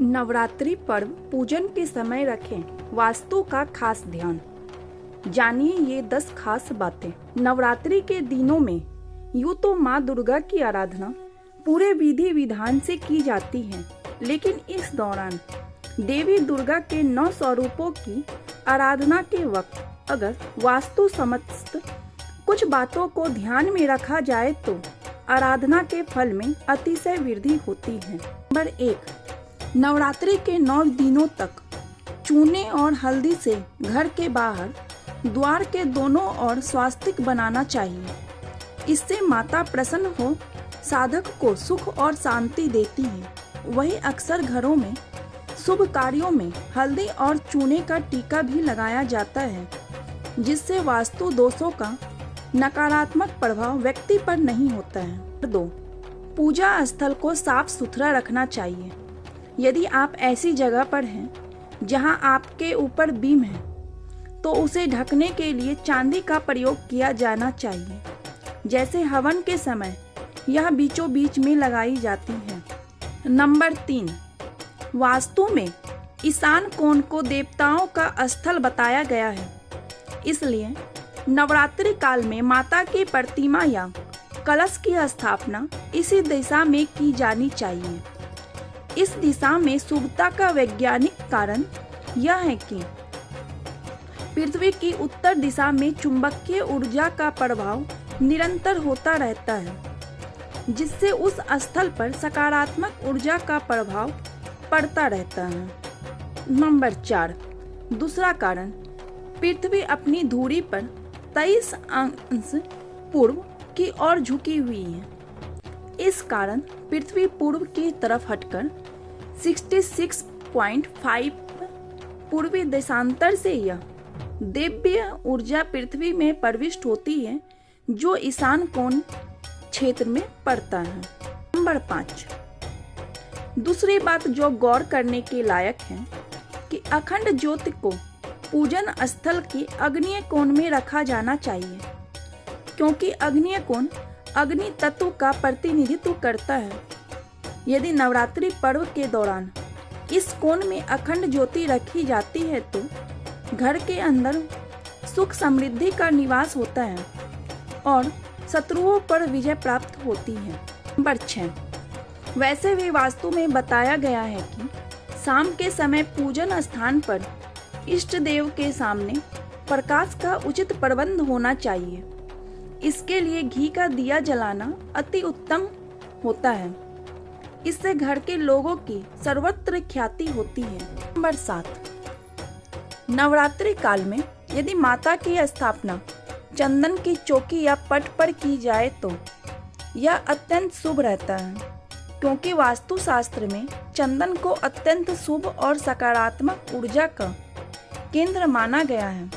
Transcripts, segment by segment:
नवरात्रि पर्व पूजन के समय रखें वास्तु का खास ध्यान। जानिए ये 10 खास बातें। नवरात्रि के दिनों में यूँ तो माँ दुर्गा की आराधना पूरे विधि विधान से की जाती है, लेकिन इस दौरान देवी दुर्गा के 9 स्वरूपों की आराधना के वक्त अगर वास्तु समस्त कुछ बातों को ध्यान में रखा जाए तो आराधना के फल में अतिशय वृद्धि होती है। नंबर 1, नवरात्रि के 9 दिनों तक चूने और हल्दी से घर के बाहर द्वार के दोनों ओर स्वास्तिक बनाना चाहिए। इससे माता प्रसन्न हो साधक को सुख और शांति देती है। वही अक्सर घरों में शुभ कार्यों में हल्दी और चूने का टीका भी लगाया जाता है, जिससे वास्तु दोषों का नकारात्मक प्रभाव व्यक्ति पर नहीं होता है। 2, पूजा स्थल को साफ सुथरा रखना चाहिए। यदि आप ऐसी जगह पर हैं जहां आपके ऊपर बीम है, तो उसे ढकने के लिए चांदी का प्रयोग किया जाना चाहिए। जैसे हवन के समय यह बीचों बीच में लगाई जाती है। नंबर 3, वास्तु में ईशान कोण को देवताओं का स्थल बताया गया है, इसलिए नवरात्रि काल में माता की प्रतिमा या कलश की स्थापना इसी दिशा में की जानी चाहिए। इस दिशा में शुभता का वैज्ञानिक कारण यह है कि पृथ्वी की उत्तर दिशा में चुंबकीय ऊर्जा का प्रभाव निरंतर होता रहता है, जिससे उस स्थल पर सकारात्मक ऊर्जा का प्रभाव पड़ता रहता है। नंबर 4, दूसरा कारण, पृथ्वी अपनी धुरी पर 23 अंश पूर्व की ओर झुकी हुई है। इस कारण पृथ्वी पूर्व की तरफ हटकर 66.5 पूर्वी देशांतर से यह दिव्य ऊर्जा पृथ्वी में प्रविष्ट होती है, जो ईशान कोण क्षेत्र में पड़ता है। नंबर 5, दूसरी बात जो गौर करने के लायक है कि अखंड ज्योति को पूजन स्थल की आग्नेय कोण में रखा जाना चाहिए, क्योंकि आग्नेय कोण अग्नि तत्व का प्रतिनिधित्व करता है। यदि नवरात्रि पर्व के दौरान इस कोण में अखंड ज्योति रखी जाती है तो घर के अंदर सुख समृद्धि का निवास होता है और शत्रुओं पर विजय प्राप्त होती है। नंबर 6, वैसे भी वास्तु में बताया गया है कि शाम के समय पूजन स्थान पर इष्ट देव के सामने प्रकाश का उचित प्रबंध होना चाहिए। इसके लिए घी का दिया जलाना अति उत्तम होता है। इससे घर के लोगों की सर्वत्र ख्याति होती है। नंबर 7, नवरात्रि काल में यदि माता की स्थापना चंदन की चौकी या पट पर की जाए तो यह अत्यंत शुभ रहता है, क्योंकि वास्तुशास्त्र में चंदन को अत्यंत शुभ और सकारात्मक ऊर्जा का केंद्र माना गया है,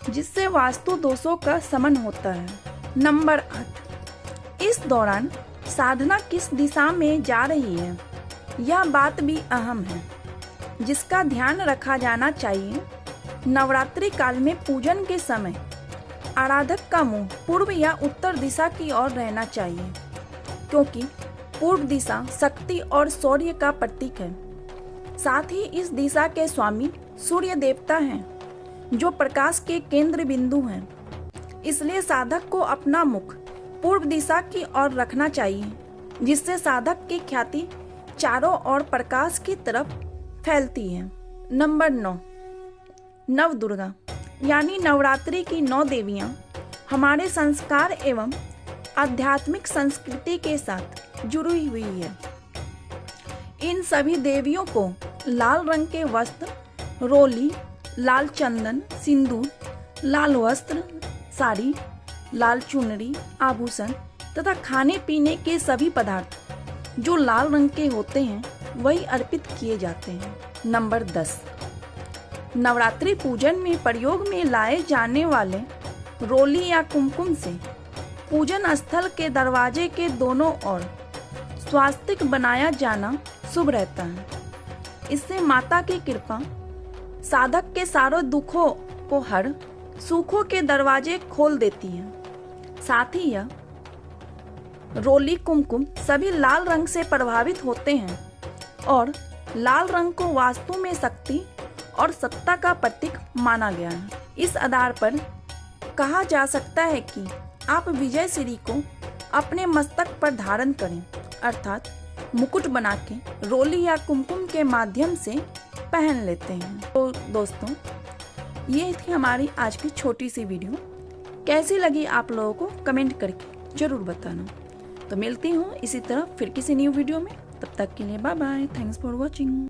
जिससे वास्तु दोषों का शमन होता है। नंबर 8, इस दौरान साधना किस दिशा में जा रही है, यह बात भी अहम है, जिसका ध्यान रखा जाना चाहिए। नवरात्रि काल में पूजन के समय आराधक का मुंह पूर्व या उत्तर दिशा की ओर रहना चाहिए, क्योंकि पूर्व दिशा शक्ति और शौर्य का प्रतीक है। साथ ही इस दिशा के स्वामी सूर्य देवता हैं, जो प्रकाश के केंद्र बिंदु हैं। इसलिए साधक को अपना मुख पूर्व दिशा की ओर रखना चाहिए, जिससे साधक की ख्याति चारों ओर प्रकाश की तरफ फैलती है। नंबर 9, नव दुर्गा यानी नवरात्रि की 9 देवियां हमारे संस्कार एवं आध्यात्मिक संस्कृति के साथ जुड़ी हुई है। इन सभी देवियों को लाल रंग के वस्त्र, रोली, लाल चंदन, सिंदूर, लाल वस्त्र, साड़ी, लाल चुनरी, आभूषण तथा खाने पीने के सभी पदार्थ जो लाल रंग के होते हैं वही अर्पित किए जाते हैं। नंबर 10, नवरात्रि पूजन में प्रयोग में लाए जाने वाले रोली या कुमकुम से पूजन स्थल के दरवाजे के दोनों ओर स्वास्तिक बनाया जाना शुभ रहता है। इससे माता की कृपा साधक के सारों दुखों को हर सुखों के दरवाजे खोल देती है। साथ ही यह रोली कुमकुम सभी लाल रंग से प्रभावित होते हैं और लाल रंग को वास्तु में शक्ति और सत्ता का प्रतीक माना गया है। इस आधार पर कहा जा सकता है कि आप विजय श्री को अपने मस्तक पर धारण करें, अर्थात मुकुट बना के रोली या कुमकुम के माध्यम से पहन लेते हैं। तो दोस्तों, ये थी हमारी आज की छोटी सी वीडियो। कैसी लगी आप लोगों को कमेंट करके जरूर बताना। तो मिलती हूँ इसी तरह फिर किसी न्यू वीडियो में। तब तक के लिए bye bye. Thanks for watching.